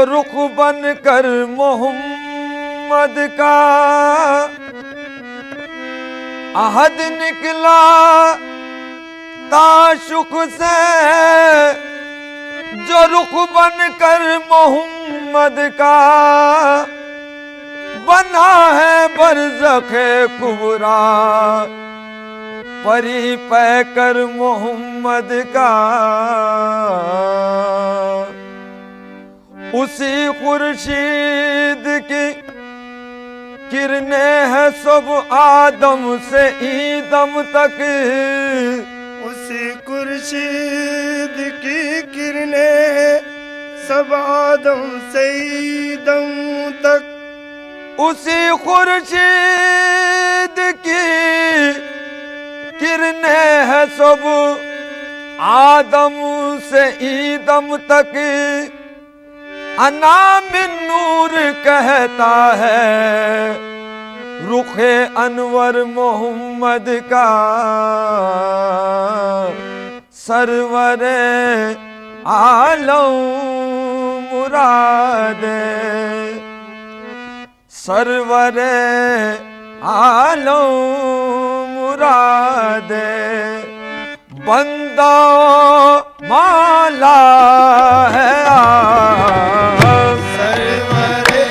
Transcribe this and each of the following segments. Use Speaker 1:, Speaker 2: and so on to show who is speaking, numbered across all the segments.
Speaker 1: रुख बन कर मोहम्मद का अहद निकला ताशुक से, जो रुख बन कर मोहम्मद का बना है बरज़खे कुबरा, परी पैकर मोहम्मद का। उसी खुर्शीद की किरणें है सब आदम से ईदम तक,
Speaker 2: उसी खुर्शीद की किरणें सब आदम से ईदम तक।
Speaker 1: उसी खुर्शीद की किरणें है सब आदम से ईदम तक। अना मिन नूर कहता है रुखे अनवर मोहम्मद का, सरवरे आलम मुरादे, सरवरे आलम मुरादे। बंदा माला है
Speaker 2: सरवरे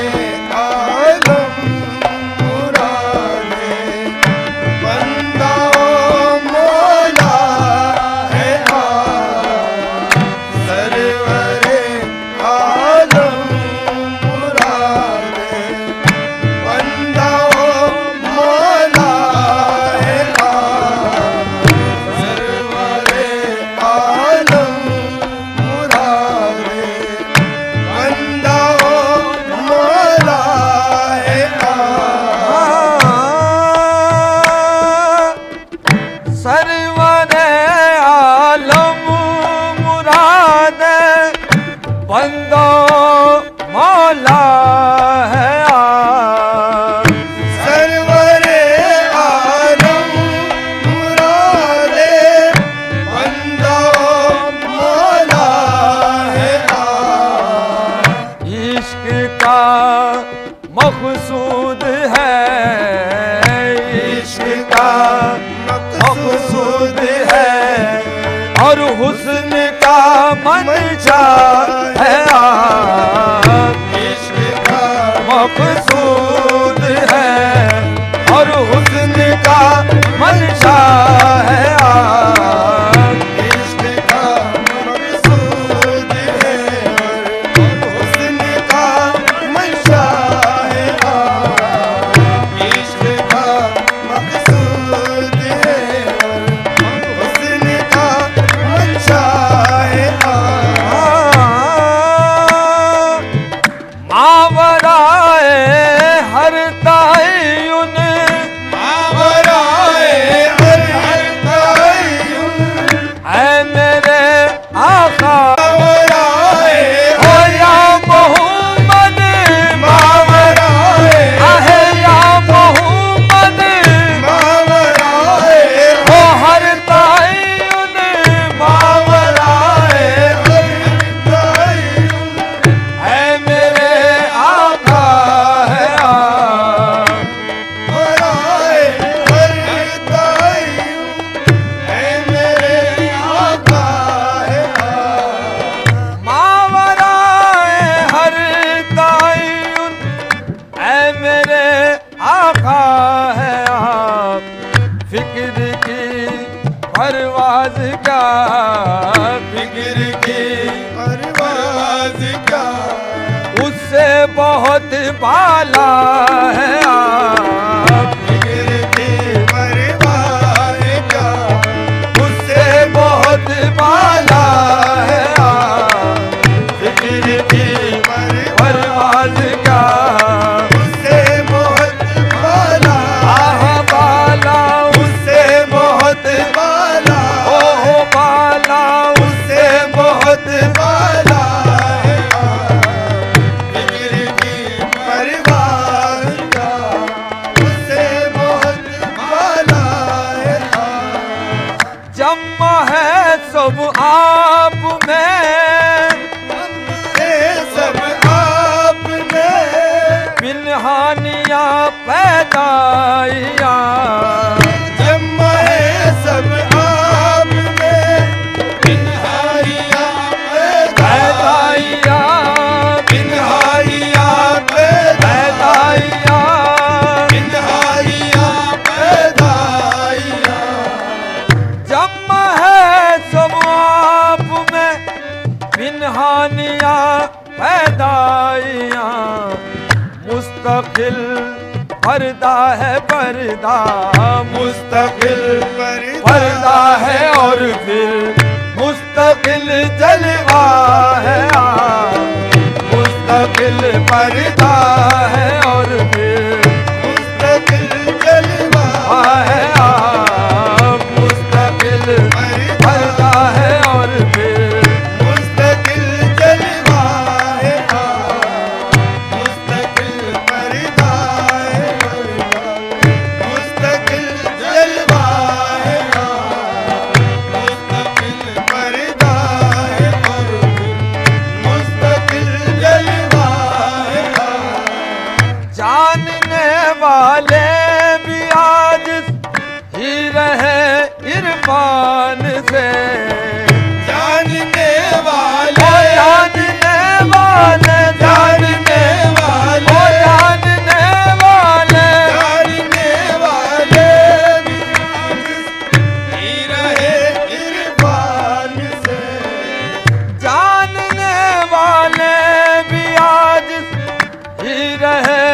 Speaker 2: आलम मुरादे, बंदा मौला है सरवरे आलम मुरादे, बंदा मौला है सरवरे आलम मुरादे, बंदा मौला है
Speaker 1: सरवरे आलम मुरादे, बंदा मौला है
Speaker 2: सरवरे आलम मुरादे, बंदा मौला है
Speaker 1: इश्क का मकसूद है, इश्क का मकसूद है, और हुस्न का मंशा है
Speaker 2: इश्क का
Speaker 1: मकसूद है, और हुस्न का मंशा है
Speaker 2: इश्क का मकसूद है, और हुस्न का मंशा है इश्क का मकसूद है, और हुस्न का मंशा है
Speaker 1: मावराए हर तायुन,
Speaker 2: मावराए हर तायुन,
Speaker 1: ऐ मेरे आका
Speaker 2: मावराए
Speaker 1: हो या मोहम्मद,
Speaker 2: मावराए
Speaker 1: आहे या मोहम्मद,
Speaker 2: मावराए
Speaker 1: हो हर तायुन मावराए
Speaker 2: हर तायुन,
Speaker 1: ऐ मेरे आका है
Speaker 2: मावराए हर तायुन, ऐ मेरे आका है
Speaker 1: मावराए हर तायुन, ऐ मेरे आका है आप। फिक्र की परवाज़ का, फिक्र की
Speaker 2: परवाज़ का,
Speaker 1: उससे बहुत बाला है आप।
Speaker 2: फिक्र की परवाज़ का,
Speaker 1: उससे बहुत बाला है आप। फिक्र की परवाज़ का,
Speaker 2: उससे बहुत बाला,
Speaker 1: आह बाला
Speaker 2: उससे बहुत बाला,
Speaker 1: ओ बाला
Speaker 2: उससे बहुत बाला है फिक्र की परवाज़ का, उससे बहुत बाला है
Speaker 1: जम्मा है सब आप में,
Speaker 2: ये सब
Speaker 1: पैदाइया,
Speaker 2: जम्मा है सब आप में बिनहारिया
Speaker 1: पैदाइया,
Speaker 2: बिनहारिया
Speaker 1: पैदाइया,
Speaker 2: बिनहारिया पैदाइया।
Speaker 1: जम्मा है सब आप में बिनहानिया पैदाइया, मुस्तकिल पर्दा है पर्दा,
Speaker 2: मुस्तकिल
Speaker 1: पर्दा है और फिर मुस्तकिल जलवा है, मुस्तकिल पर्दा है और फिर
Speaker 2: मुस्तकिल जलवा
Speaker 1: है, मुस्तकिल पर्दा है और फिर
Speaker 2: मुस्तकिल जलवा है, मुस्तकिल पर्दा है, मुस्तकिल जलवा है, मुस्तकिल पर्दा है, मुस्तकिल जलवा है।
Speaker 1: जानने वाले भी आज ही रहे इरफान से,
Speaker 2: जानने
Speaker 1: ओ
Speaker 2: वाले
Speaker 1: जानने वाले,
Speaker 2: जानने वाले
Speaker 1: ओ जानने वाले,
Speaker 2: जानने वाले ही रहे इरफान से,
Speaker 1: जानने वाले भी आज ही रहे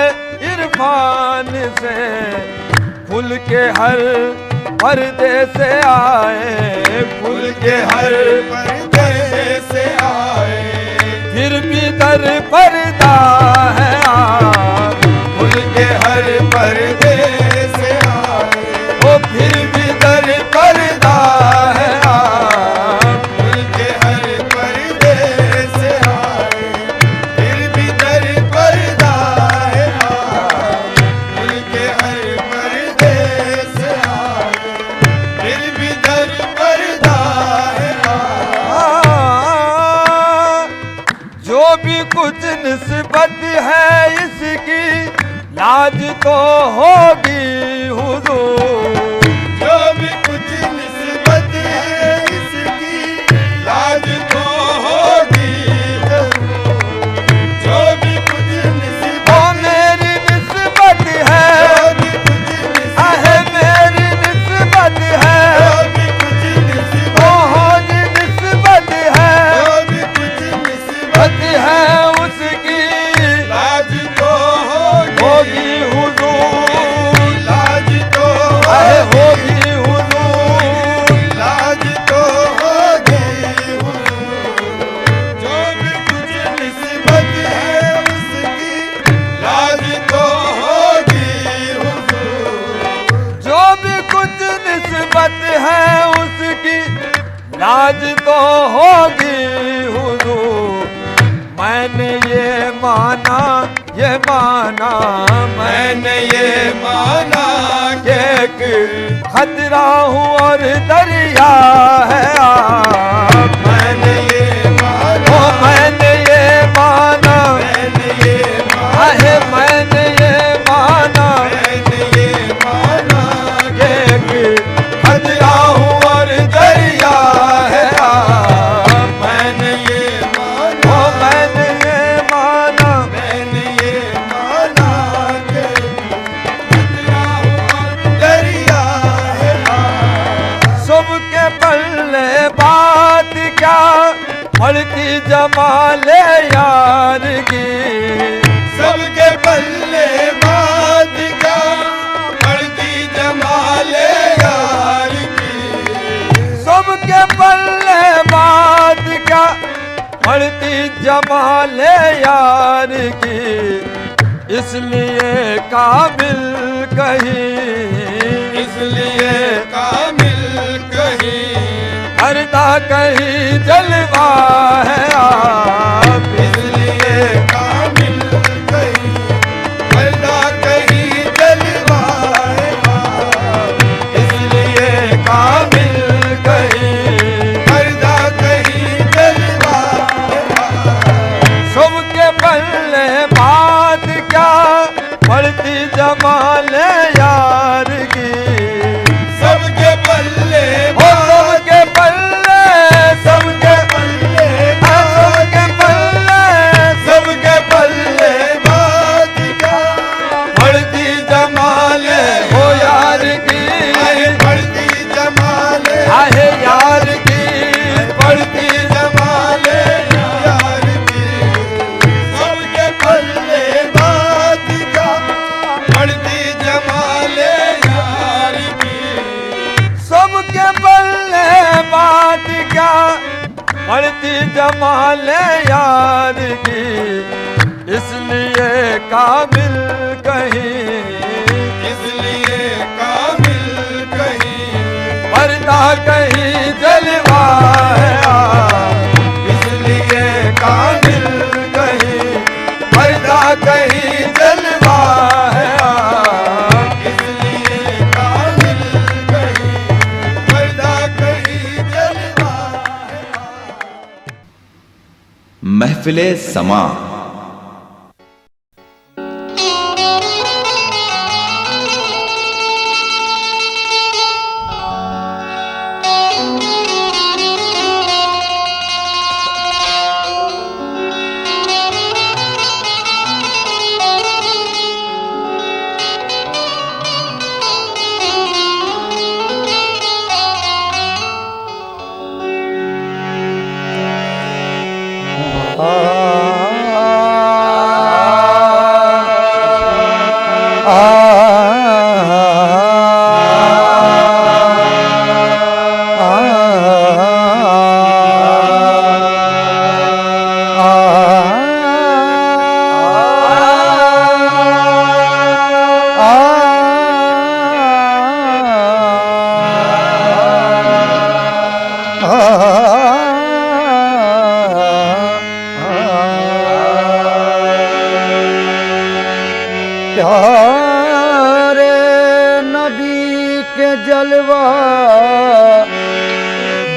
Speaker 1: इरफान से, खुल के हर पर्दे से आए, खुल के हर
Speaker 2: पर्दे से आए,
Speaker 1: फिर भी दर पर्दा है, खुल के हर
Speaker 2: पर्दे से आए,
Speaker 1: ओ फिर भी दर पर्दा है,
Speaker 2: खुल के हर पर्दे से आए, फिर भी दर पर्दा है, खुल के हर पर्दे से आए, फिर भी दर पर्दा है।
Speaker 1: जो भी कुछ निस्बत है इसकी लाज तो होगी हुजूर,
Speaker 2: जो भी कुछ निस्बत है इसकी लाज तो होगी, जो भी कुछ
Speaker 1: ओ
Speaker 2: निस्बत
Speaker 1: मेरी निस्बत है,
Speaker 2: जो भी कुछ
Speaker 1: आहे मेरी निस्बत है,
Speaker 2: जो भी कुछ
Speaker 1: ओ हो जी निस्बत है,
Speaker 2: जो भी कुछ
Speaker 1: निस्बत है उसकी
Speaker 2: लाज तो
Speaker 1: होगी हुजूर,
Speaker 2: लाज तो
Speaker 1: आहे होगी हुजूर,
Speaker 2: लाज तो होगी, जो भी कुछ निस्बत है उसकी लाज तो होगी,
Speaker 1: जो भी कुछ निस्बत है उसकी लाज तो होगी हुजूर। मैंने ये माना
Speaker 2: मैंने ये माना
Speaker 1: कि एक खतरा हूँ और दरिया है आप,
Speaker 2: मैंने ये माना
Speaker 1: ओ मैंने ये माना,
Speaker 2: मैंने ये माना
Speaker 1: आहे मैंने ये माना
Speaker 2: मैंने ये माना
Speaker 1: कि एक खतरा हूँ और दरिया है आप,
Speaker 2: मैंने ये
Speaker 1: ओ
Speaker 2: माना
Speaker 1: मैंने ये माना,
Speaker 2: मैंने ये माना कि खतरा हुआ दरिया है,
Speaker 1: सबके पल्ले बात क्या पड़ती जमाले यार की,
Speaker 2: सबके पल्ले बात का पड़ती जमाले यार की,
Speaker 1: सबके पल्ले बात क्या पड़ती जमाले यार की, इसलिए काबिल कहीं,
Speaker 2: इसलिए कामिल कहीं
Speaker 1: पर्दा कहीं जलवा है आप,
Speaker 2: इसलिए कामिल कहीं पर्दा कहीं जलवा है,
Speaker 1: इसलिए काबिल कहीं
Speaker 2: पर्दा कहीं जलवा है,
Speaker 1: सबके पल्ले बात क्या पड़ती जमाले बढ़ती जमाले यार की, इसलिए काबिल कहीं,
Speaker 2: इसलिए काबिल कहीं,
Speaker 1: पर्दा कहीं जलवा है,
Speaker 2: इसलिए काबिल कहीं, पर्दा कहीं जलवा है, इसलिए काबिल कहीं, पर्दा कहीं जलवा है।
Speaker 3: महफिले समा।
Speaker 4: प्यारे नबी के जलवा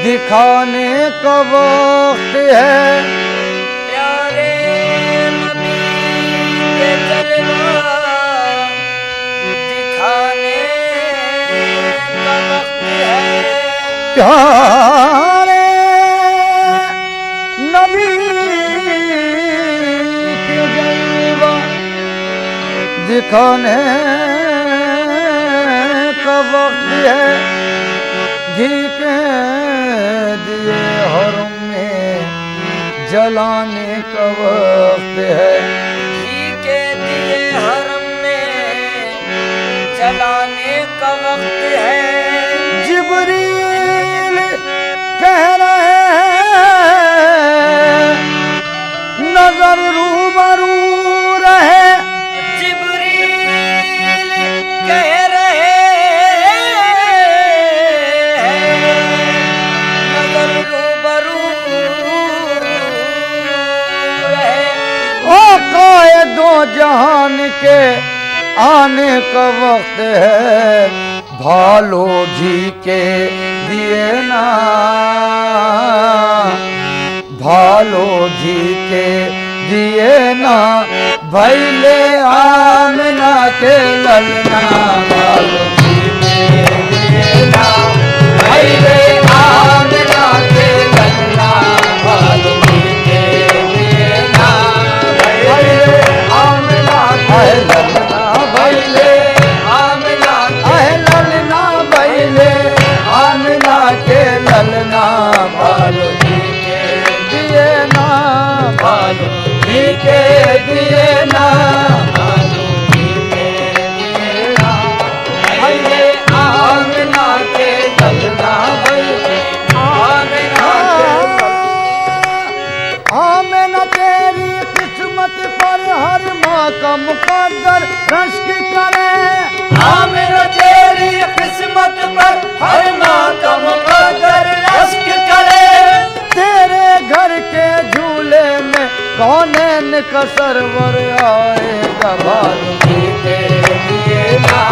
Speaker 4: दिखाने का वक्त है,
Speaker 5: प्यारे नबी के जलवा दिखाने का वक्त है।
Speaker 4: प्यारे नबी के जलवा दिखाने का वक्त है, घी के दिए हरम में जलाने का वक्त है।
Speaker 5: घी के दिए हरम में जलाने का वक्त है।
Speaker 4: जिब्रील कह रहे हैं नजर रूबरू रहे,
Speaker 5: जिब्रील कह रहे नजर रूबरू रहे।
Speaker 4: ओ काए दो जहान के आने का वक्त है, भालो घी के दिए ना, भालो घी के दिए ना, भैले आमना के ललना, भालो घी के दिए ना, भैले आमना के ललना, भालो घी के दिए ना, भैले आमना के ललना, भैले आमना के ललना, भैले आमना के ललना, भालो घी के दिए ना, भालो घी के दिए ना, भालो घी के दिए ना, भैले आमना के ललना, भैले आमना के आमना तेरी किस्मत पर हर माँ का मुकद्दर रश्क करे,
Speaker 5: आमिना तेरी किस्मत पर हर माँ का मुकद्दर रश्क करे।
Speaker 4: तेरे घर के झूले में कौनैन का सरवर आएगा, भालो घी के दिए ना,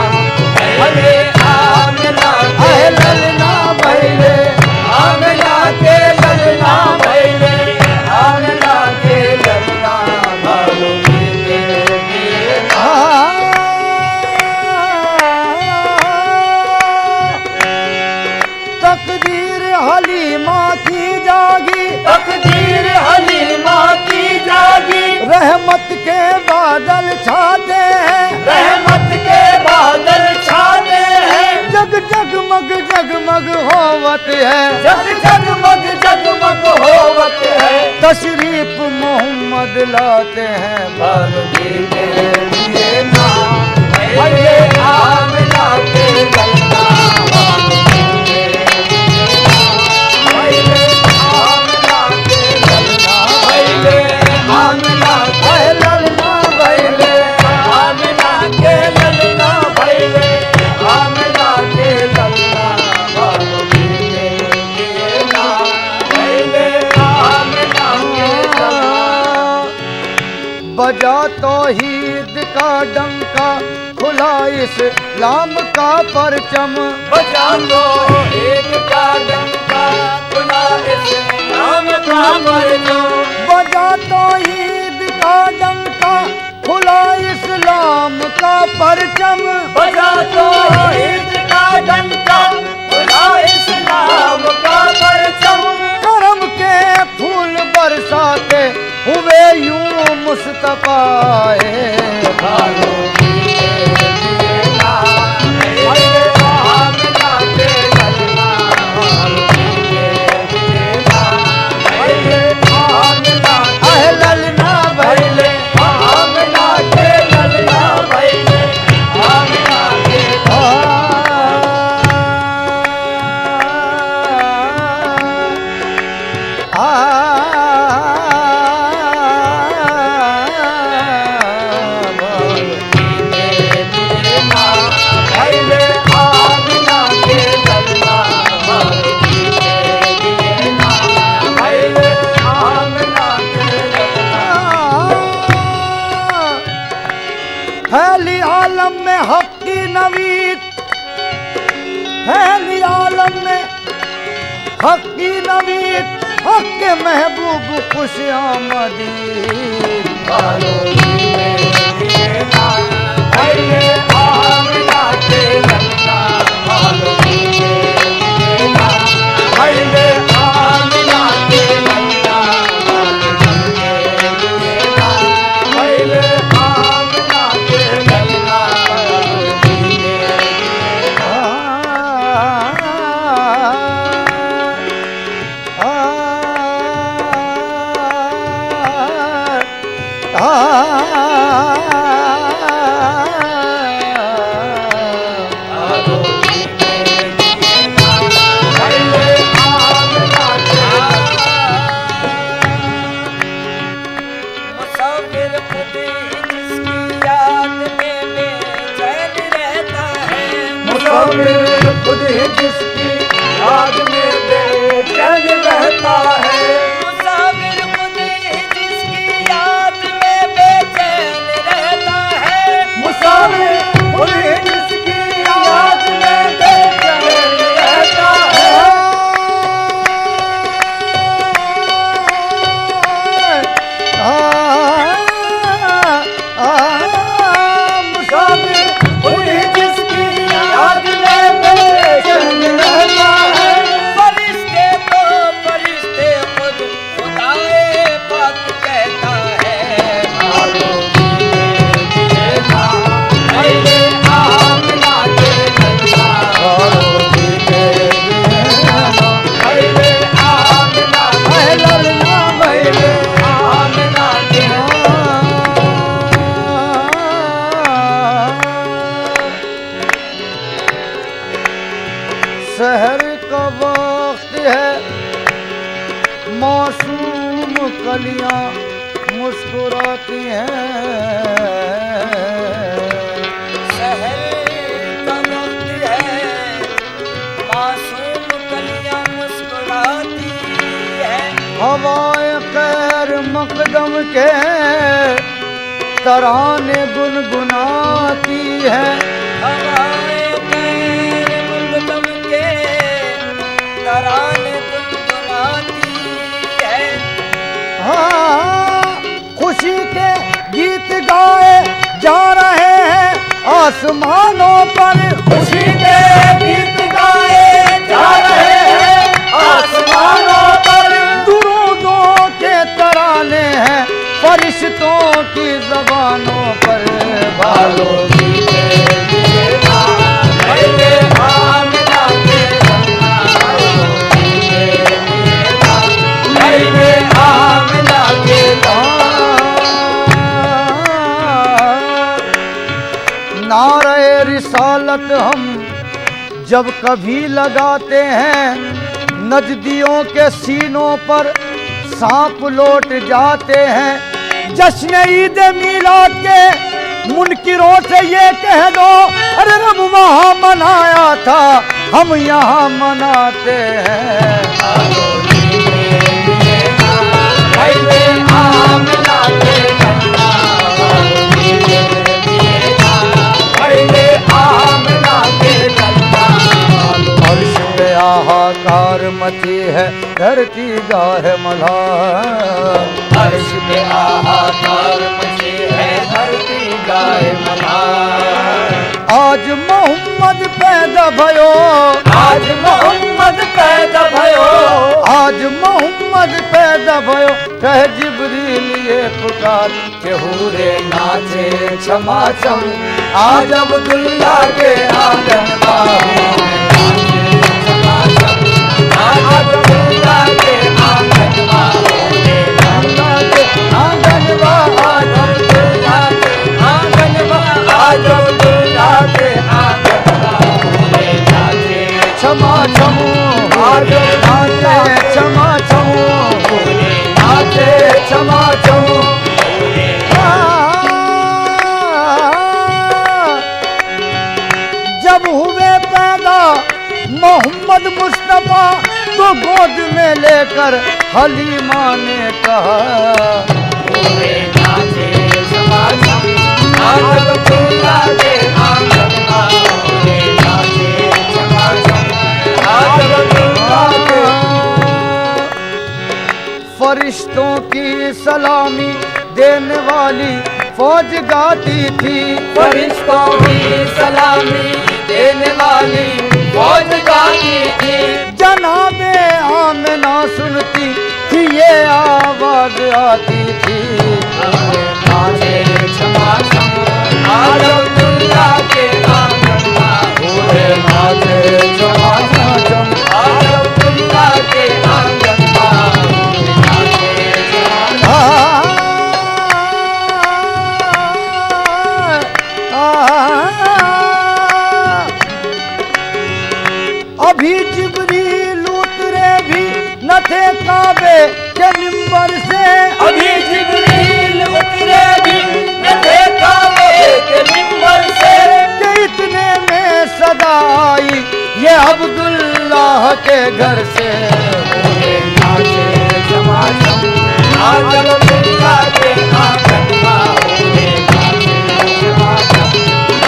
Speaker 4: भैले आमना के ललना, भैले आमना के ललना, भैले आमना के ललना, भालो घी के दिए ना। तकदीर हलीमा की जागी,
Speaker 5: तकदीर हलीमा की जागी,
Speaker 4: रहमत के बादल छाते हैं,
Speaker 5: रहमत के बादल छाते हैं।
Speaker 4: जग जगमग जगमग होवत है,
Speaker 5: जग जगमग जगमग होवत है।
Speaker 4: तशरीफ मोहम्मद लाते हैं, भालो घी के दिए ना, भैले आमना के ललना, भालो घी के दिए ना, भैले आमना बजा तौहीद का डंका, खुला इस्लाम का परचम।
Speaker 5: बजा तौहीद का डंका, खुला इस्लाम का परचम।
Speaker 4: बजा तौहीद का डंका, खुला इस्लाम का परचम।
Speaker 5: बजा तौहीद का डंका, खुला इस्लाम का परचम।
Speaker 4: करम के फूल बरसाते हुए यूं मुस्तफाए, फैली आलम में हक की नवीद, फैली आलम में हक की नवीद, हक के महबूब खुश आमदी। खुद ही जिसकी याद में बेचैन रहता है।
Speaker 5: मुसाफिर खुद ही जिसकी याद में बेचैन रहता है।
Speaker 4: मुसाफिर खुद ही जिसकी याद में बेचैन रहता है। मुसाफिर खुद ही जिसकी याद में बेचैन रहता है।
Speaker 5: फरिश्ते तो फरिश्ते खुद खुदाए पाक कहता है।
Speaker 4: शहर का वक्त है, मासूम कलियां मुस्कुराती हैं।
Speaker 5: शहर का वक्त है, मासूम कलियां मुस्कुराती है।
Speaker 4: हवाए खैर मकदम के तराने गुनगुनाती है।
Speaker 5: हवाए खैर मकदम के तराने गुनगुनाती है।
Speaker 4: हाँ, खुशी के गीत गाए जा रहे हैं आसमानों पर।
Speaker 5: खुशी के गीत गाए जा रहे हैं आसमानों पर।
Speaker 4: दुरूदों के तराने हैं फरिश्तों की ज़बानों पर। भालो नारे रिसालत हम जब कभी लगाते हैं, नजदियों के सीनों पर सांप लौट जाते हैं। जश्न ईद मीलाद के मुनकिरों से ये कह दो, अरे रब वहाँ मनाया था, हम यहाँ मनाते हैं। मची है धरती गाहे मल्हार।
Speaker 5: अर्श पे हाहाकार मची है धरती गाहे मल्हार।
Speaker 4: आज मोहम्मद पैदा भयो,
Speaker 5: आज मोहम्मद पैदा भयो,
Speaker 4: आज मोहम्मद पैदा भयो, कह जिब्रील ये पुकार के हूरे
Speaker 5: नाचे क्षमा छम, आज अब्दुल्ला के आंगन बाहों में नाचे क्षमा छम, आज अब्दुल्ला के आंगन बाहों में नाचे आंगन बाहों, आज अब्दुल्ला के आंगन बाहों, आज अब्दुल्ला के आंगन बाहों में नाचे
Speaker 4: क्षमा छम, आज नाचे क्षमा छम,
Speaker 5: नाचे क्षमा छम।
Speaker 4: जब हुए पैदा मोहम्मद मुस्तफा तो गोद में लेकर हलीमा ने कहा,
Speaker 5: नाचे क्षमा छम, आज अब्दुल्ला के आंगन बाहों में नाचे क्षमा छम, आज अब्दुल्ला के।
Speaker 4: फरिश्तों की सलामी देने वाली फौज गाती थी,
Speaker 5: फरिश्तों की सलामी देने वाली फौज गाती थी,
Speaker 4: जनाबे आमिना सुनती थी ये आवाज आती थी,
Speaker 5: नाचे क्षमा छम, आज अब्दुल्ला के आंगन बाहों में नाचे क्षमा छम, आज अब्दुल्ला के आंगन बाहों में नाचे क्षमा छम।
Speaker 4: अभी जिब्रील उतरे भी न थे काबे के मिंबर से,
Speaker 5: अभी जिब्रील उतरे भी न थे काबे के मिंबर से,
Speaker 4: कि इतने में सदा आई ये अब्दुल्लाह के घर से,
Speaker 5: नाचे क्षमा छम, आज अब्दुल्ला के आंगन बाहों में नाचे क्षमा छम,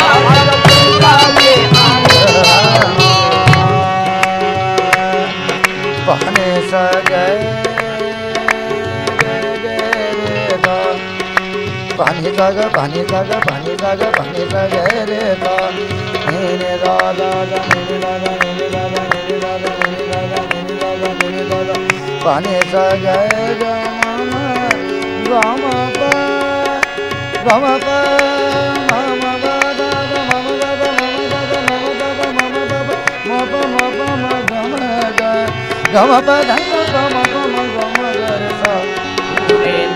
Speaker 5: आज अब्दुल्ला के आंगन बाहों में।
Speaker 4: बहने सगे पानी जागा पानी जागा पानी जागा पानी जागा रे दा नीने दादा नीने दादा नीने दादा नीने दादा नीने दादा नीने दादा नीने दादा पानी जागा गामा पा गामा पा मामा दादा मामा दादा मामा दादा मामा दादा मामा दादा मापा मापा मा गामा गा गामा पा gamma gamma gamma gamma ray सा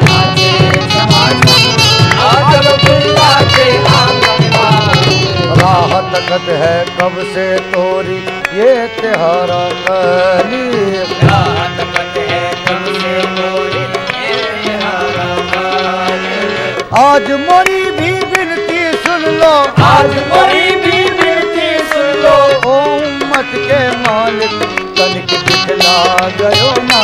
Speaker 5: नाचे क्षमा छम, आज अब्दुल्ला के आंगन बाहों में।
Speaker 4: राहत कद है कब से तोरी ये तिहारा कली,
Speaker 5: राहत कद है कब से तोरी ये तिहारा कली।
Speaker 4: आज मोरी भी विनती सुन लो,
Speaker 5: आज मोरी भी विनती सुन लो,
Speaker 4: ओ उम्मत के मालिक तनिक दिखला गयो ना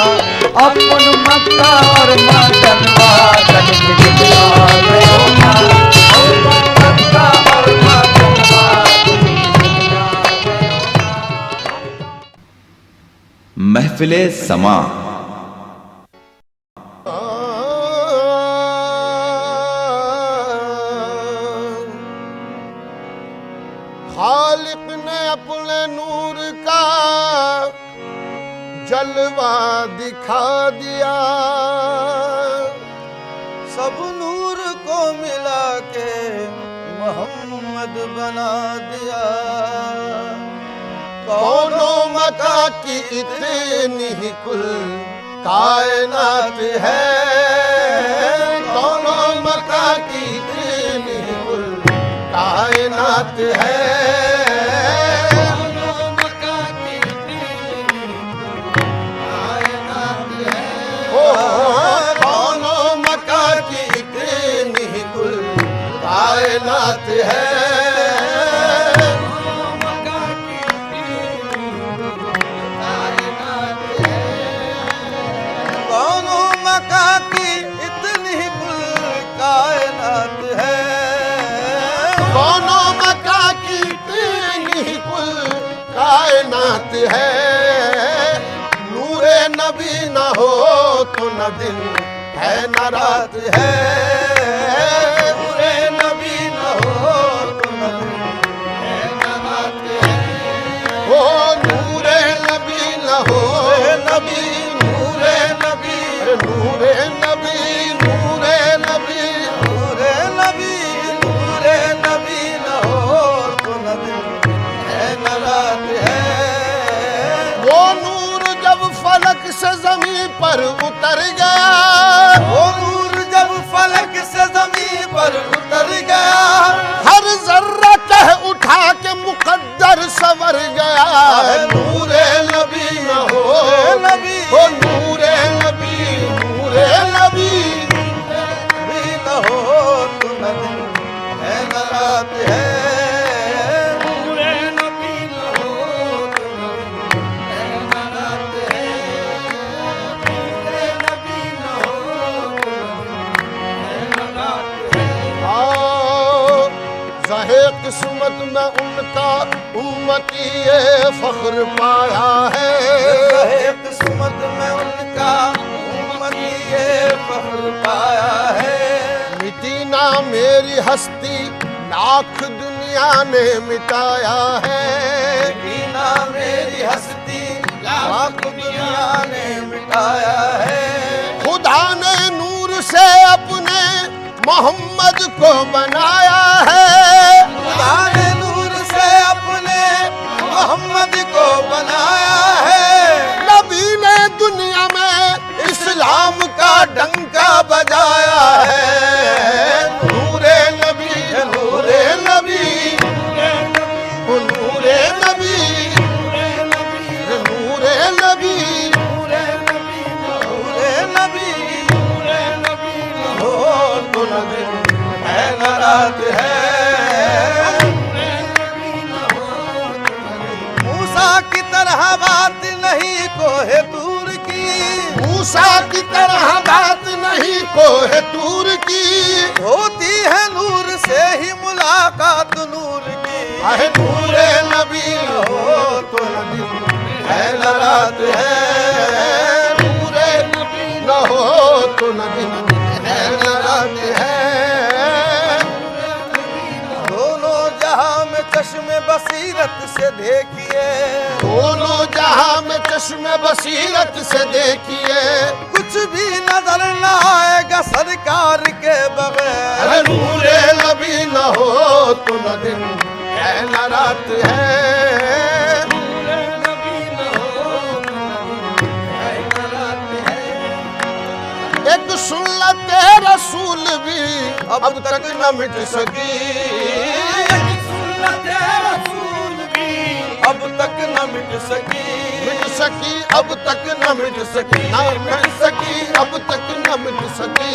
Speaker 4: अपन मक्का और मदनवा,
Speaker 5: तनिक दिखला गयो ना अपन मक्का और मदनवा, दिखला गयो ना।
Speaker 3: महफिले समा।
Speaker 2: खालिक ने अपने नूर का जलवा दिखा दिया, सब नूर को मिला के मोहम्मद बना दिया। कौनो मका की इतनी ही कुल कायनात है, कौनो मका की इतनी ही कुल कायनात है, कौनो मका की इतनी ही कुल कायनात है, कौनो मका की इतनी ही कुल कायनात है, कौनो मका की इतनी ही कुल कायनात है। न हो तो न दिन है न रात है। नूरे नबी न हो तो न दिन है न रात है। ओ नूरे नबी न हो नबी, नूरे नबी, नूरे नबी, नूरे नबी, नूरे नबी, नूरे नबी न हो तो न दिन है न रात है। वो नूर जब फलक से ज़मीं पर उतर गया, वो नूर जब फलक से ज़मीं पर उतर गया, हर ज़र्रा कह उठा के मुक़द्दर संवर गया। नूरे नबी न हो नबी, ओ नूरे नबी, नूरे नबी, नबी न हो तो न दिन है न रात है। नूरे नबी न हो तो न दिन है न रात है। नूरे नबी न हो तो न दिन है न रात है। आओ ज़हे किस्मत में उनका उम्मती ये फ़ख्र पाया है। ज़हे किस्मत में उनका उम्मती ये फ़ख्र पाया है। मिटी ना मेरी हस्ती लाख दुनिया ने मिटाया है। मिटी ना मेरी हस्ती लाख दुनिया ने मिटाया है। खुदा ने नूर से अपने मोहम्मद को बनाया है। खुदा ने नूर से अपने मोहम्मद को बनाया है। नबी ने दुनिया में इस्लाम का डंका बजाया है। नूरे नबी, नूरे नबी, नूरे नबी, नूरे नबी, नूरे नबी, नूरे नबी हो तो न दिन है न रात है। मूसा की तरह बात नहीं कोहे दूर की, मूसा की तरह बात नहीं कोहे दूर की, होती है नूर से ही मुलाकात नूर की। आहे नूरे नबी न हो तो न दिन है न रात है। नूरे नबी न हो तो न दिन है न रात है। दोनों जहां में चश्मे बसीरत से देखिए, दोनों जहां में चश्मे बसीरत से देखिए, कुछ भी नजर न आएगा सरकार के बगैर। नूरे नबी न हो तो न दिन है न रात है। नूरे नबी न हो तो न दिन है न रात है। एक सुन्नत रसूल भी अब तक न मिट सकी, अब तक न मिट सकी, मिट सकी अब तक न मिट सकी, ना मिट सकी अब तक न मिट सकी,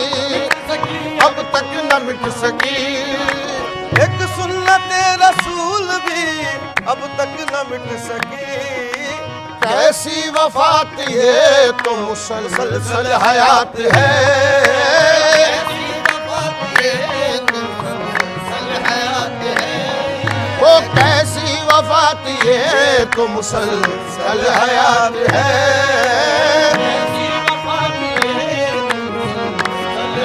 Speaker 2: अब तक न मिट सकी। एक सुन्नत रसूल भी अब तक न मिट सकी। कैसी वफात ये तो मुसलसल हयात है। वो कैसी वफात ये तो मुसलसल हयात है।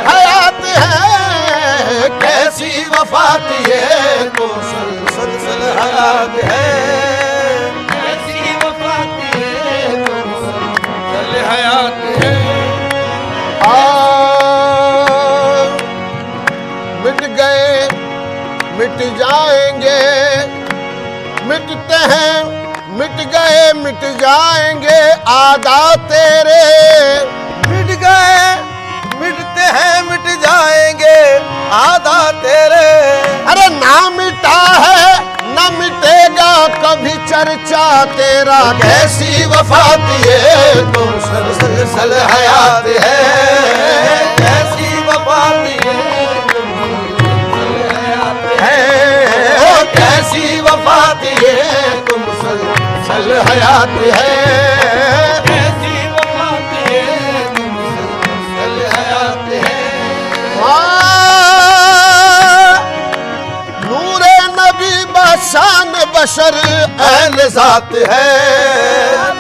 Speaker 2: हयात है कैसी वफात ये तो मुसलसल हयात है। कैसी वफात ये तो मुसलसल हयात है। मिट गए मिट जाएंगे, मिटते हैं मिट गए मिट जाएंगे आदा तेरे। मिट गए मिटते हैं मिट जाएंगे आदा तेरे। अरे ना मिटा है ना मिटेगा कभी चर्चा तेरा। कैसी वफात ये तो मुसलसल हयात है। कैसी वफात ये कैसी वफात ये तो मुसलसल हयात है। कैसी वफात ये तो मुसलसल हयात है। नूरे नबी बशान बशर ऐन ज़ात है।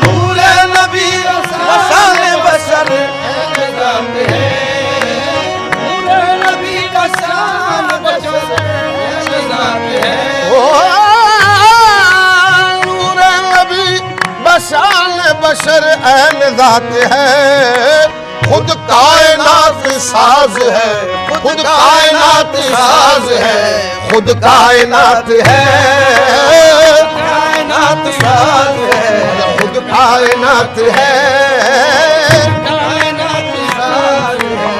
Speaker 2: नूरे नबी बशान बशर ऐन ज़ात है, खुद कायनात साज है, खुद कायनात साज है, खुद कायनात है, कायनात साज है, खुद कायनात है, कायनात साज है,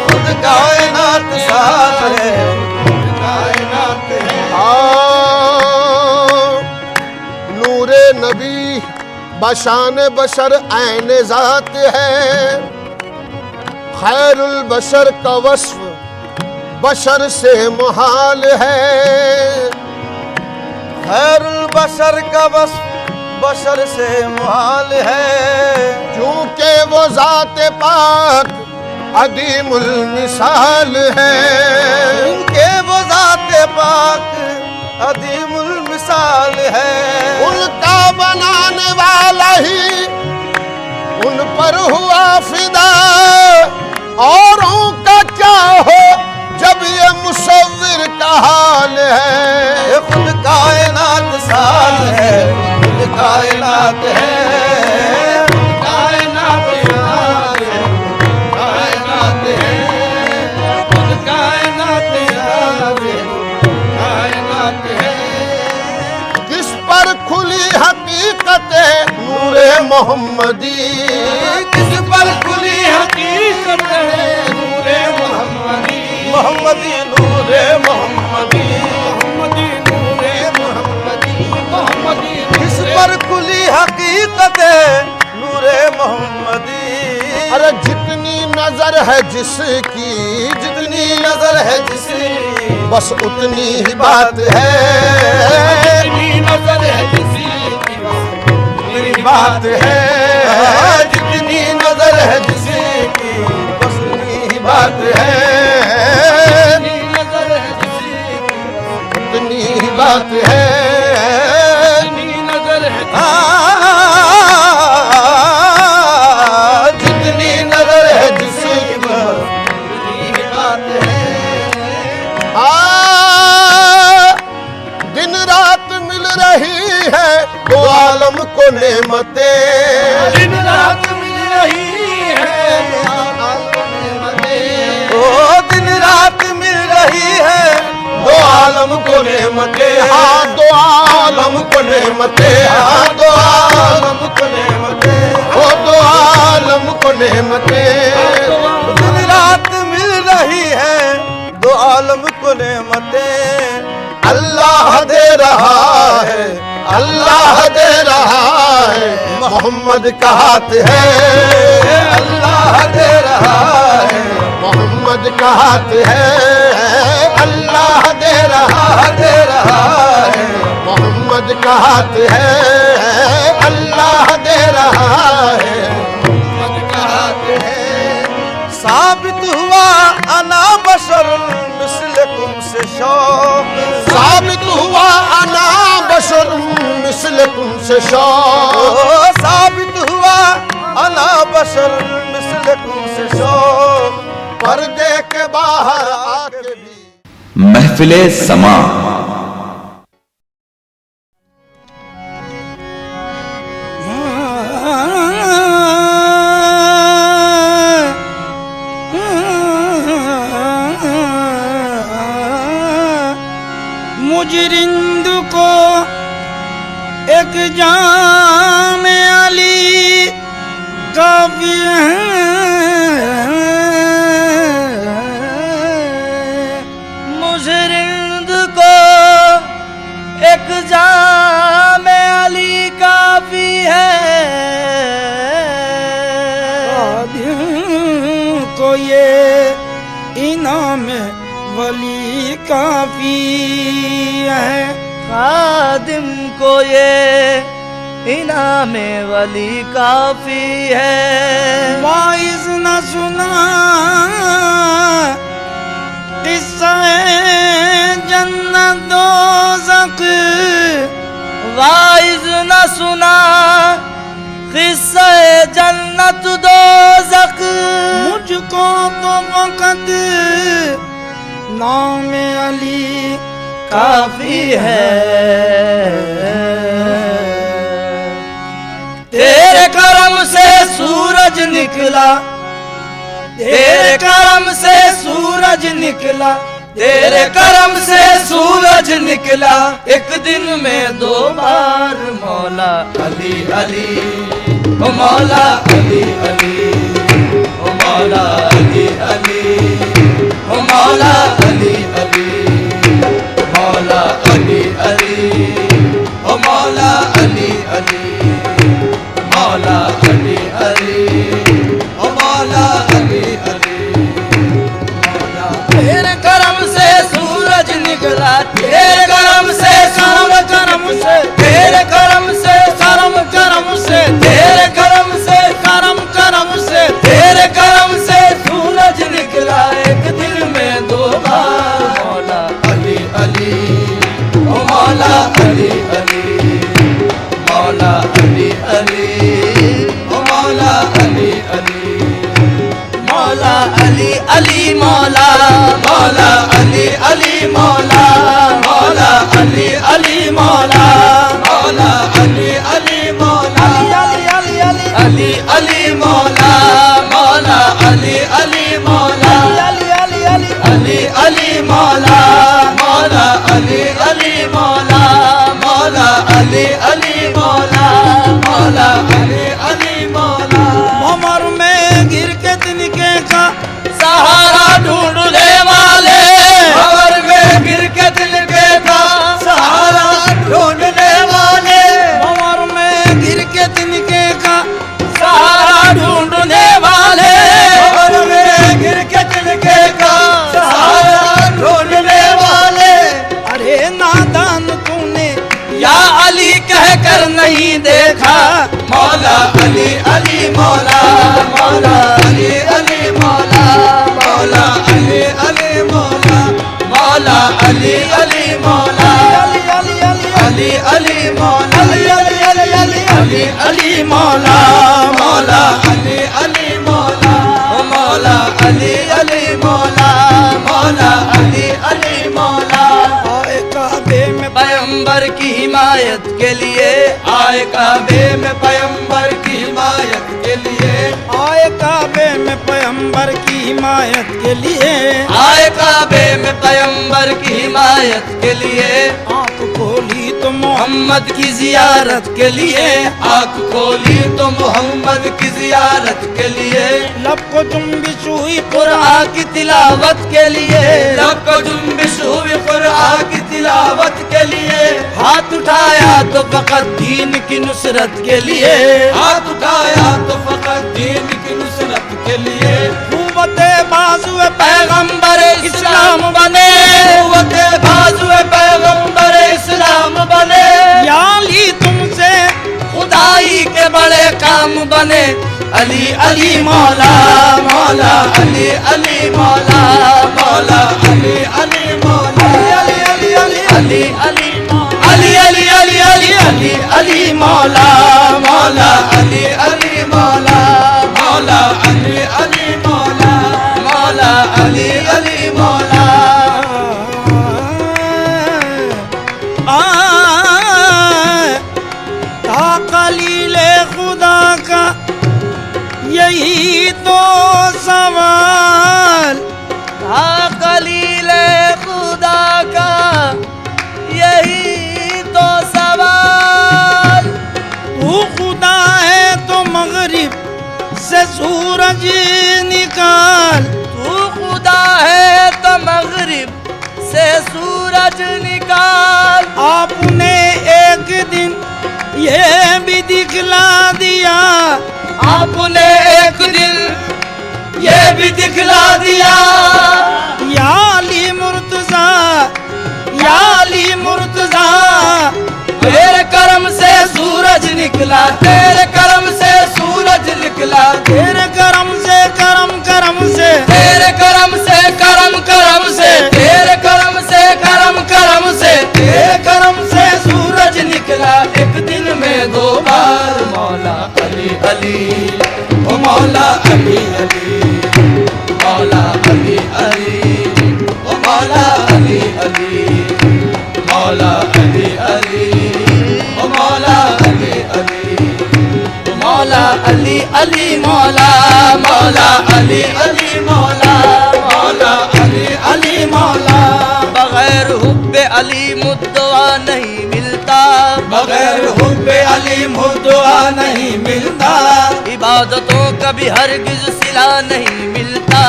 Speaker 2: खुद कायनात साज है, कायनात है। नूरे नबी बशान बशर ऐन ज़ात है, खैरुल बशर का वस्फ बशर से मुहाल है,
Speaker 1: खैरुल बशर का वस्फ बशर से मुहाल है,
Speaker 2: क्योंकि वो ज़ात पाक अदीमुल मिसाल है,
Speaker 1: के वो ज़ात पाक अदीमुल मिसाल है,
Speaker 2: उनका बनाने वाला ही उन पर हुआ फिदा, औरों का क्या हो जब ये मुसव्विर का हाल है।
Speaker 1: ये खुद कायनात साज है, खुद कायनात है, कायनात साज है, कायनात है, खुद कायनात साज है, कायनात है।
Speaker 2: किस पर खुली हकीकत है नूरे मोहम्मदी,
Speaker 1: किस पर खुली हकीकत है नूरे मोहम्मदी, मोहम्मदी नूरे मोहम्मदी, मोहम्मदी नूरे मोहम्मदी, मोहम्मदी किस पर खुली हकीकत है नूरे मोहम्मदी।
Speaker 2: अरे जितनी नजर है जिसकी,
Speaker 1: जितनी नजर है जिसकी
Speaker 2: बस उतनी ही बात है,
Speaker 1: जितनी नजर है जिसकी उतनी बात है, जितनी नजर है जिसकी बस उतनी ही बात है, जितनी नजर है जिसकी
Speaker 2: उतनी ही बात है,
Speaker 1: जितनी नजर है जितनी नजर है जिसकी बस उतनी ही बात है।
Speaker 2: दिन रात मिल रही है दो आलम को नेमतें,
Speaker 1: दिन रात मिल रही है दो आलम को नेमतें, ओ दिन रात मिल रही है दो आलम को नेमतें,
Speaker 2: हाँ दो आलम को नेमतें, हाँ दो आलम
Speaker 1: को नेमतें,
Speaker 2: ओ दो आलम को नेमतें,
Speaker 1: दिन रात मिल रही है दो आलम को नेमतें।
Speaker 2: अल्लाह दे रहा है, अल्लाह दे रहा है, मोहम्मद का हाथ है,
Speaker 1: अल्लाह दे रहा है,
Speaker 2: मोहम्मद का हाथ है, अल्लाह दे रहा है, मोहम्मद का हाथ है, अल्लाह दे रहा है,
Speaker 1: मोहम्मद का हाथ है। साबित हुआ अना बशर मिस्लकुम से शौक,
Speaker 2: साबित हुआ अना बशर मिस्लकुम से शौक,
Speaker 1: साबित हुआ अना बशर मिस्लकुम से शौक,
Speaker 2: पर्दे के बाहर आके भी
Speaker 3: महफिले समा।
Speaker 5: मुजरिंद को एक जाम अली काफी है, मुजरिंद को एक जाम अली काफी है, को ये इनाम वली काफी है, खादिम को ये इनाम वली काफी है। वाइज न सुना किस्सा जन्नत दोज़ख, वाइज न सुना किस्सा जन्नत दोज़ख, मुझको तो वक़्त नाम अली काफी है।
Speaker 1: सूरज निकला, तेरे करम से सूरज निकला, तेरे करम से सूरज निकला। एक दिन में 2 बार मौला अली अली, ओ मौला अली अली, ओ मौला अली अली, ओ मौला अली अली, मौला अली अली, ओ मौला अली अली, मौला अली अली, ओ मौला अली अली। तेरे करम से सूरज निकला, तेरे करम से करम से, तेरे करम से करम से, तेरे करम से करम से, तेरे करम से सूरज निकला। एक दिन में 2 बार मौला अली अली, ओ मौला अली अली, मौला अली अली, ओ मौला अली अली, मौला अली अली, मौला मौला अली अली, मौला मौला अली अली, मौला मौला अली अली, मौला अली अली अली अली, मौला मौला अली अली, मौला अली अली अली अली, मौला मौला अली अली, मौला मौला अली अली, मौला मौला अली अली, मौला। भंवर में गिर के तिनके का सहारा ढूंढने वाले, भंवर में गिर के तिनके का सहारा ढूंढने वाले, भंवर में गिर के तिनके का सहारा ढूंढने वाले, भंवर में गिर के तिनके का सहारा ढूंढने वाले। अरे नादान तूने या अली कह कर नहीं देखा, मौला अली अली, मौला मौला अली अली, मौला मौला अली अली, मौला मौला अली अली, मौला अली अली अली, मौला अली अली, मौला मौला अली अली, मौला मौला अली अली, मौला मौला अली अली, मौला। आए काबे में पैगंबर की हिमायत के लिए, आए काबे में पैगंबर की हिमायत के लिए, आए काबे में पैगंबर की हिमायत के लिए, आए काबे में पैगंबर की हिमायत के लिए। आँख खोली तो मोहम्मद की जियारत के लिए, आँख खोली तो मोहम्मद की जियारत के लिए। लब को जुम्बिश हुई कुरान की तिलावत के लिए, लब को जुम्बिश हुई कुरान की तिलावत के लिए। हाथ उठाया तो फकत दीन की नुसरत के लिए, हाथ उठाया तो फकत दीन की नुसरत के लिए। कुव्वते बाजुए पैगंबर इस्लाम बने, कुव्वते बाजुए पैगंबर इस्लाम बने। या अली तुमसे खुदाई के बड़े काम बने, अली अली, मौला मौला अली अली, मौला मौला अली अली, मौला अली अली अली अली अली अली अली अली अली अली, मौला मौला अली अली, मौला मौला अली अली, मौला मौला अली अली, मौला। ताक़लीले खुदा का यही तो सवाल, ताक़लीले खुदा का यही तो सवाल। तू खुदा है तो मगरिब से सूरज निकाल, तू खुदा है तो मगरिब से सूरज निकाल। आपने एक दिन ये भी दिखला दिया, आपने एक दिन ये भी दिखला दिया। या अली मुर्तज़ा, या अली मुर्तज़ा, तेरे करम से सूरज निकला, तेरे करम से सूरज निकला, तेरे करम से करम से, तेरे करम से करम से, तेरे करम से करम से, तेरे करम से सूरज निकला। एक दिन में 2 बार मौला अली अली, ओ मौला अली अली, मौला अली अली, ओ मौला अली अली, मौला अली अली, ओ मौला अली अली, मौला अली अली मौला मौला अली अली मौला मौला अली अली मौला। बगैर हुब्बे अली मुद्दवा नहीं मिलता, बगैर हुब्बे अली मुद्दवा नहीं मिलता। इबादतों का भी हरगिज सिला नहीं मिलता,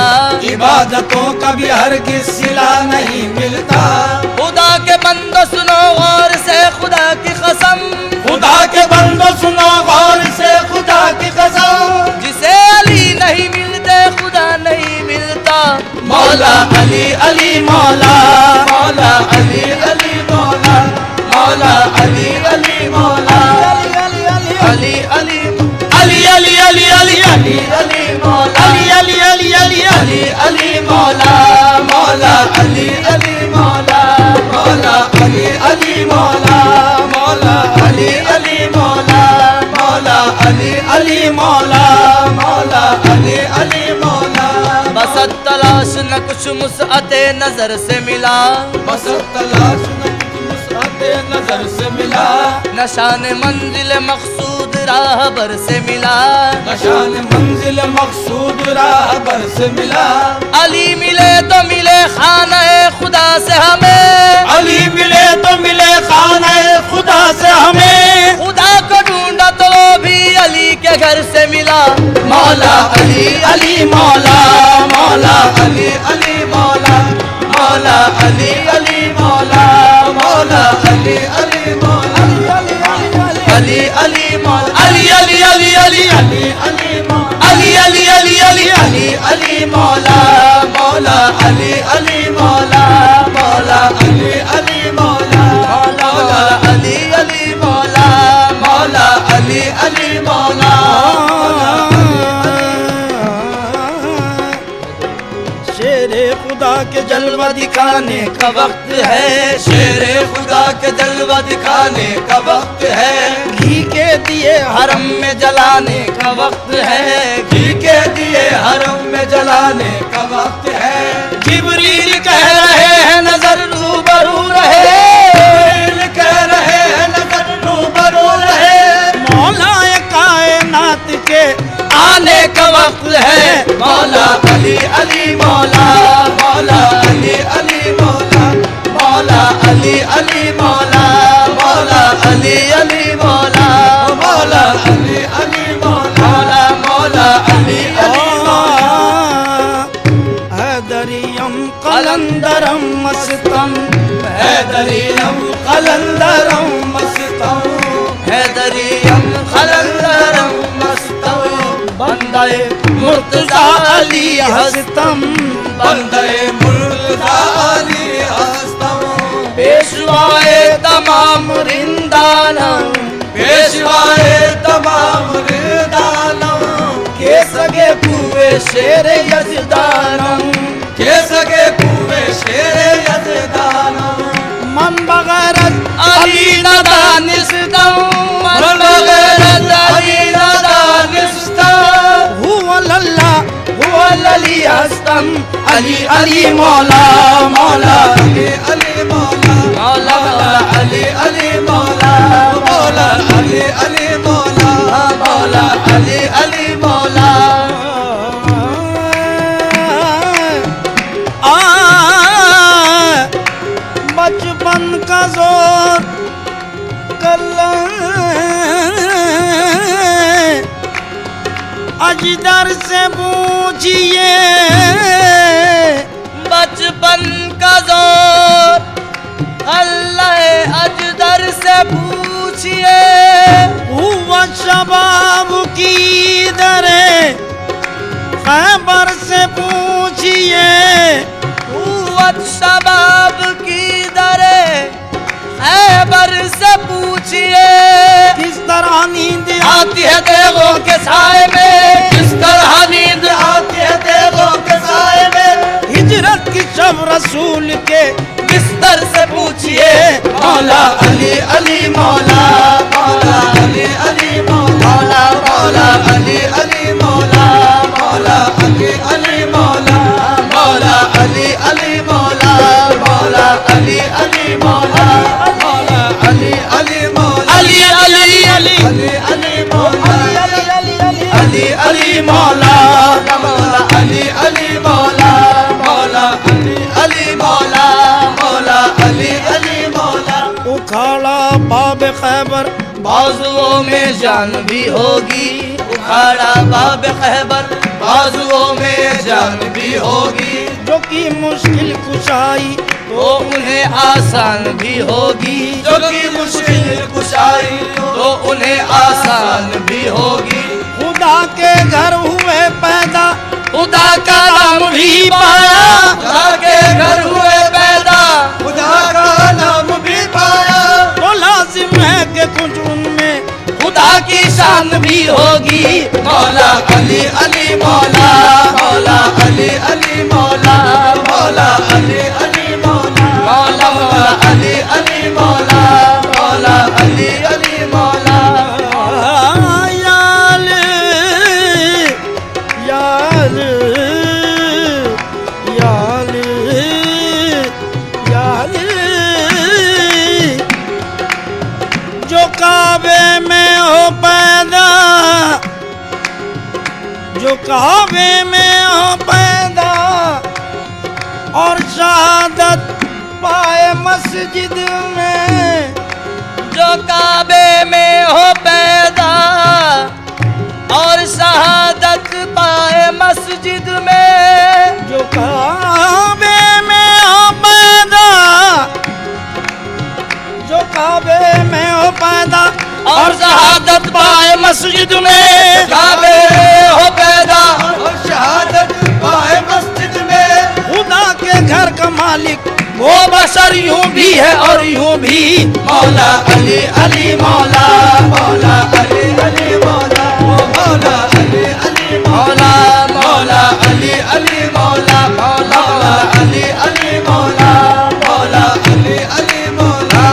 Speaker 1: इबादतों का भी हरगिज सिला नहीं मिलता। खुदा के बंदो सुनो गौर से खुदा की कसम, खुदा के बंदो सुनो गौर से खुदा की कसम। जिसे अली नहीं मिलते खुदा नहीं मिलता। मौला अली अली मौला मौला अली अली मौला मौला अली अली मौला अली अली अली अली अली अली अली अली अली मौला अली अली अली अली अली अली मौला मौला अली अली मौला मौला अली अली मौला मौला अली अली मौला मौला अली अली मौला मौला अली अली मौला। बस तलाश न कुछ मुसअते नजर से मिला, बस तलाश न कुछ मुसअते नजर से मिला। नशान मंजिल मकसूद राहबर से मिला, नशान मंजिल मकसूद राहबर से मिला। अली मिले तो मिले खाना खुदा से हमें, अली मिले तो मिले खाना खुदा से हमें। खुदा को ढूंढा तो वो भी अली के घर से मिला। मौला अली अली मौला मौला अली अली मौला मौला अली अली मौला मौला अली अली मौला अली अली मौला अली अली अली अली अली अली अली अली अली अली अली अली मौला मौला अली अली मौला मौला अली अली मौला मौला अली अली मौला मौला अली अली मौला। शेरे खुदा के जलवा दिखाने का वक्त है, शेरे खुदा के जलवा दिखाने का वक्त है। घी के दिए हरम में जलाने का वक्त है, घी के दिए हरम में जलाने का वक्त है। जिब्रील कह रहे हैं नजर रूबरू रहे, जिब्रील कह रहे हैं नजर रूबरू रहे। मौलाए कायनात के आने का वक्त है। मौला अली अली मौला मौला अली अली मौला मौला अली अली मौला मौला अली अली मौला मौला अली अली मौला मौला अली अली मौला। हैदरियम कलंदरम मस्तम हैदरियम कलंदरम मस्तम हैदरियम कलंदरम मस्तम। बंदे मुर्तजा अली हस्तम बंदे मुर्तजा अली हस्तम। पेशवाए तमाम रिंदानम पेशवाए तमाम रिंदानम। के सगे कुए शेर यजदानम के सगे कुए शेर यजदानम। मन बगैर अली नदानिस्तम मन बगैर अली नदानिस्तम। हुवा अली हस्तम अली अली मौला मौला अली अली मौला मौला अली अली मौला मौला अली अली मौला मौला अली अली मौला। बचपन का जोर कल्ला अजदर से पूछिए। बचपन का जोर अल्लाह अजदर से पूछिए। हुआ शबाब की दरे खैबर से पूछिए। हुआ शबाब की दरे खैबर से पूछिए। किस तरह नींद आती है देवों के साए में, किस तरह नींद आती है देवों के साए में। हिजरत की शब रसूल के बिस्तर से पूछिए। मौला अली अली मौला मौला अली अली मौला मौला अली अली मौला मौला अली अली मौला मौला अली अली मौला मौला अली अली मौला मौला अली अली मौला अली अली अली अली अली मौला अली अली अली बाब खैबर, बाजुओं में जान भी होगी। उखाड़ा बाब खैबर, बाजुओं में जान भी होगी। जो कि मुश्किल कुशाई तो उन्हें आसान भी होगी। जो कि मुश्किल कुशाई तो उन्हें आसान भी होगी। खुदा के घर हुए पैदा, खुदा का नाम भी पाया। खुदा के घर हुए पैदा, खुदा का नाम भी पाया। तो लाजिम है कि कुछ उनमें खुदा की शान भी होगी। मौला अली अली मौला, मौला अली अली मौला, मौला अली अली मौला, मौला मौला अली अली मौला, मौला अली अली मौला। जो काबे में हो पैदा, जो काबे में हो पैदा और शहादत पाए मस्जिद में। जो काबे में हो पैदा और शहादत पाए मस्जिद में। जो काबे में हो पैदा, जो काबे में हो पैदा और शहादत पाए मस्जिद में। काबे में हो पैदा और शहादत पाए मस्जिद में। खुदा के घर का मालिक वो बशर यूं भी है और यूं भी। मौला अली अली मौला, मौला अली अली मौला, मौला अली अली मौला, मौला अली अली मौला, मौला अली अली मौला, मौला अली अली मौला।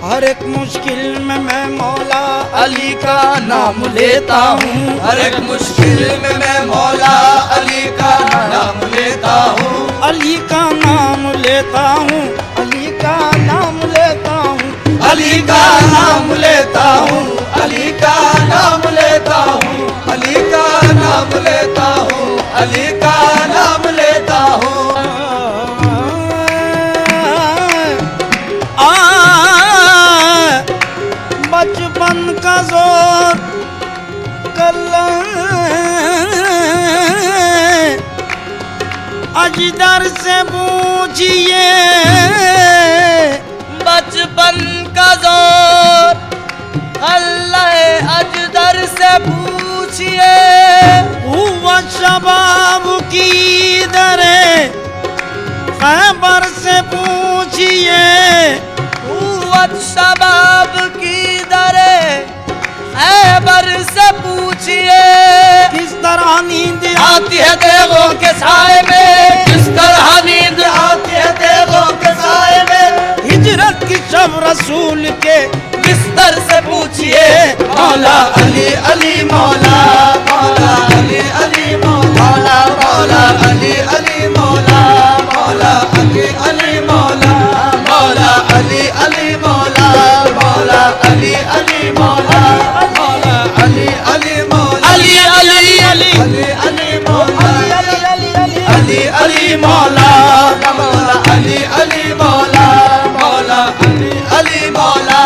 Speaker 1: हर एक मुश्किल में मैं मौला अली का नाम लेता हूँ। हर एक मुश्किल में मैं मौला अली का नाम लेता हूँ। अली का नाम लेता हूँ, अली का नाम लेता हूँ, अली का नाम लेता हूँ, अली का नाम लेता हूँ, अली का नाम लेता हूँ, अली का नाम लेता हूँ। बचपन का जोर अजदर से पूछिए। बचपन का जोर अल्लाह अजदर से पूछिए। हुआ शबाब की दरे खैबर से पूछिए। हुआ शबाब की दरे खैबर से पूछिए। किस तरह नींद आती है देवों के साए में, किस तरह नींद आती है देवों के साए में। हिजरत की शब रसूल के बिस्तर से पूछिए। मौला अली अली मौला, मौला अली अली मौला, मौला अली अली मौला, मौला अली अली मौला, मौला अली अली मौला, मौला अली अली मौला, मौला अली अली मौला, अली अली अली अली मौला, अली अली मौला, मौला अली अली मौला, मौला अली अली मौला,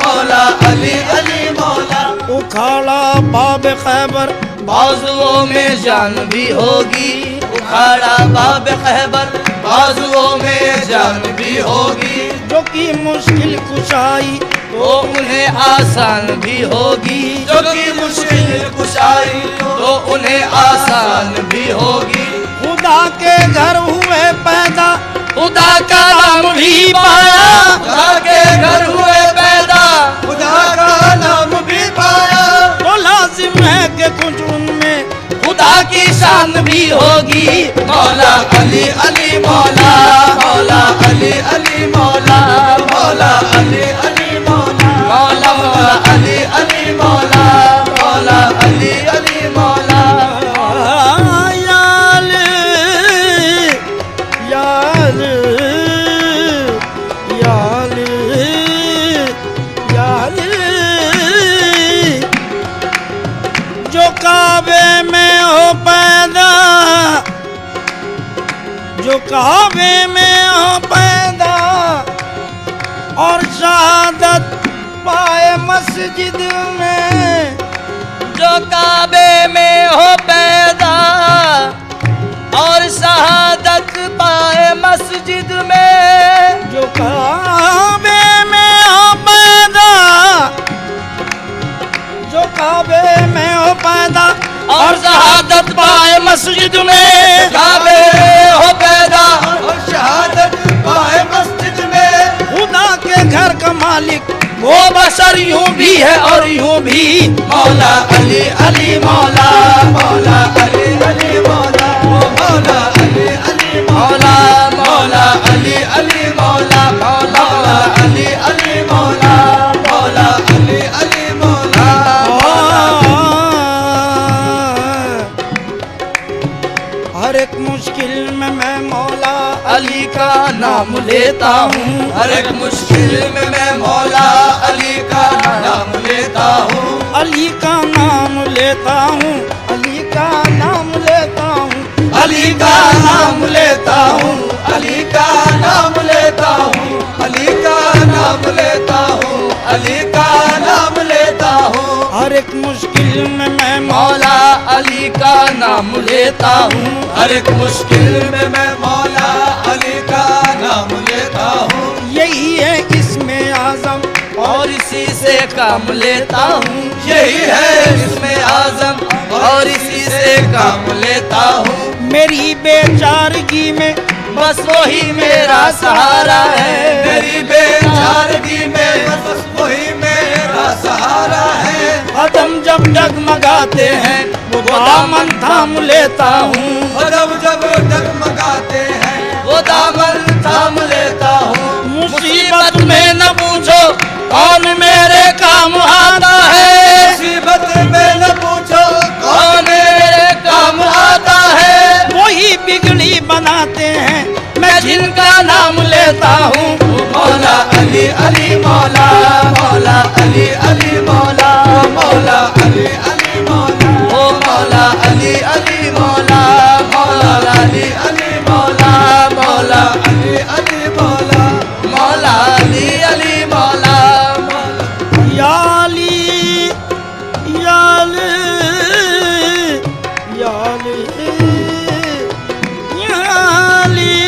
Speaker 1: मौला अली अली मौला। उखाड़ा बाब खैबर, बाजुओं में जान भी होगी। उखाड़ा बाब खैबर, बाजुओं में जान भी होगी। जो कि मुश्किल कुशाई तो उन्हें आसान भी होगी। जो कि मुश्किल कुशाई तो उन्हें आसान भी होगी। खुदा के घर हुए पैदा, खुदा का नाम भी पाया। खुदा के घर हुए पैदा, खुदा का नाम भी पाया। तो लाजिम है कि कुछ उनमें खुदा की शान भी होगी। मौला अली अली मौला, मौला अली अली मौला, मौला अली अली मौला, मौला मौला अली अली मौला, मौला अली अली मौला। यार यार यार जो काबे में हो पैदा, जो काबे में
Speaker 4: मस्जिद में,
Speaker 1: जो काबे में हो पैदा और शहादत पाए मस्जिद में।
Speaker 4: जो काबे में हो पैदा, जो काबे में हो पैदा
Speaker 1: और शहादत पाए मस्जिद में। काबे हो पैदा
Speaker 2: और शहादत पाए मस्जिद में।
Speaker 4: खुदा के घर का मालिक
Speaker 1: वो बशर यूं भी है और यूं भी। मौला अली अली मौला, मौला अली अली मौला, मौला अली अली मौला, मौला अली अली मौला, मौला अली अली मौला, मौला अली अली मौला।
Speaker 4: हर एक मुश्किल में मैं मौला
Speaker 1: अली का नाम लेता हूँ। हर एक मुश्किल में मैं मौला अली का नाम लेता हूँ।
Speaker 4: अली का नाम लेता हूँ, अली का नाम लेता हूँ,
Speaker 1: अली का नाम लेता हूँ, अली का नाम लेता हूँ, अली का नाम लेता हूँ, अली का नाम लेता हूँ।
Speaker 4: हर एक मुश्किल में मैं
Speaker 1: मौला अली का नाम लेता हूँ। हर एक मुश्किल में मैं मौला अली का नाम लेता हूँ।
Speaker 4: यही है इसमें आजम,
Speaker 1: और इसी से काम लेता हूँ। यही है इसमें आजम और इसी से काम लेता हूँ।
Speaker 4: मेरी बेचारगी में
Speaker 1: बस वही मेरा सहारा है। मेरी बेचारगी में बस वही मेरा सहारा है।
Speaker 4: कदम जब डगमगाते हैं वो दामन थाम लेता हूँ।
Speaker 1: कदम जब डगमगाते हैं वो दामन थाम लेता हूँ। मुसीबत में न पूछो कौन मेरे काम आता है। मुसीबत में न पूछो कौन मेरे काम आता है।
Speaker 4: वही बिगड़ी बनाते हैं मैं
Speaker 1: जिनका नाम लेता हूँ। मौला अली अली मौला, मौला अली अली मौला, मौला अली अली मौला, ओ मौला अली अली मौला, मौला अली अली मौला, मौला अली अली मौला, मौला अली अली मौला,
Speaker 4: या अली, या अली, या अली, या अली,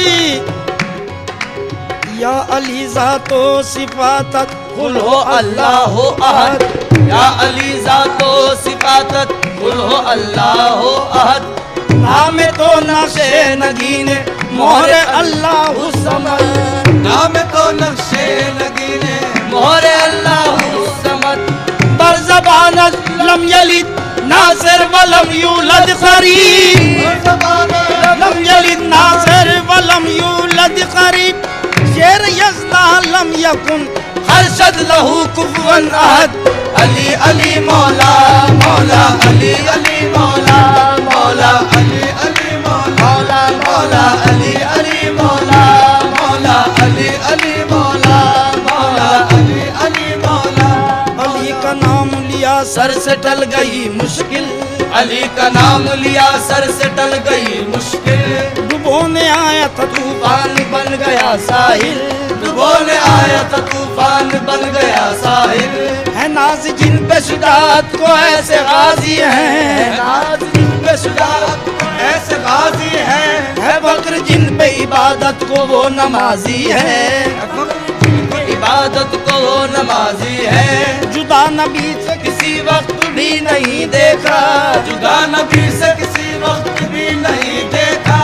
Speaker 4: या अली ज़ातो सिफातत
Speaker 1: कुल हो अल्लाह हो अहद। या अली ज़ातो सिफातत कुल हो अल्लाह हो अहद।
Speaker 4: नाम तो नशे नगीने मोहरे अल्लाह समद।
Speaker 1: नाम तो नक्शे नगीने मोहरे अल्लाह समद।
Speaker 4: बरज़बान लम यलिद नासिर वलम यूलद क़रीब। लम यलिद नासिर वलम यूलद क़रीब। शेर यज़दा लम यकुन हर्षद लहू कुफुवन अहद।
Speaker 1: अली अली मौला, मौला अली अली मौला, मौला अली अली मौला, मौला अली अली मौला, मौला अली अली मौला, मौला अली अली मौला।
Speaker 4: अली का नाम लिया सर से टल गई मुश्किल।
Speaker 1: अली का नाम लिया सर से टल गई मुश्किल।
Speaker 4: डुबोने आया था
Speaker 1: तूफान बन गया साहिल। डुबोने आया था तूफान बन गया साहिल।
Speaker 4: है नाज जिन पे शुजाअत को ऐसे गाजी हैं।
Speaker 1: नाज जिन पे शुजाअत को ऐसे गाजी हैं।
Speaker 4: है फक्र जिन पे इबादत को वो नमाजी है।
Speaker 1: इबादत को वो नमाजी है।
Speaker 4: जुदा नबी से
Speaker 1: किसी वक्त भी नहीं देखा। जुदा नबी से किसी वक्त भी नहीं देखा।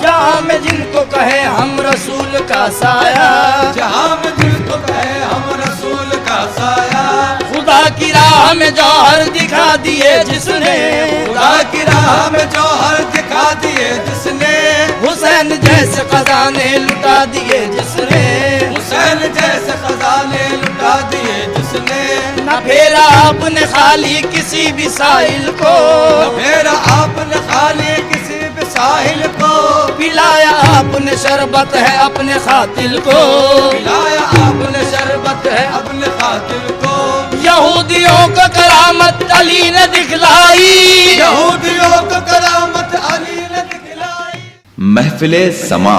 Speaker 4: जहाँ में जिनको कहे हम रसूल का साया।
Speaker 1: जहाँ में जिनको कहे हम रसूल का साया।
Speaker 4: खुदा की राह में जौहर दिखा दिए जिसने।
Speaker 1: खुदा की राह में जौहर दिखा दिए जिसने।
Speaker 4: हुसैन जैसे खजाने लुटा दिए जिसने।
Speaker 1: हुसैन जैसे खजाने लुटा दिए जिसने।
Speaker 4: न फेरा आपने खाली किसी भी साहिल को।
Speaker 1: न फेरा आपने खाली किसी भी साहिल को।
Speaker 4: पिलाया आपने शरबत है अपने खातिल को।
Speaker 1: पिलाया आपने शरबत है अपने खातिल को।
Speaker 4: यहूदियों को करामत अली ने दिखलाई।
Speaker 1: यहूदियों को करामत अली ने दिखलाई।
Speaker 3: महफिले समा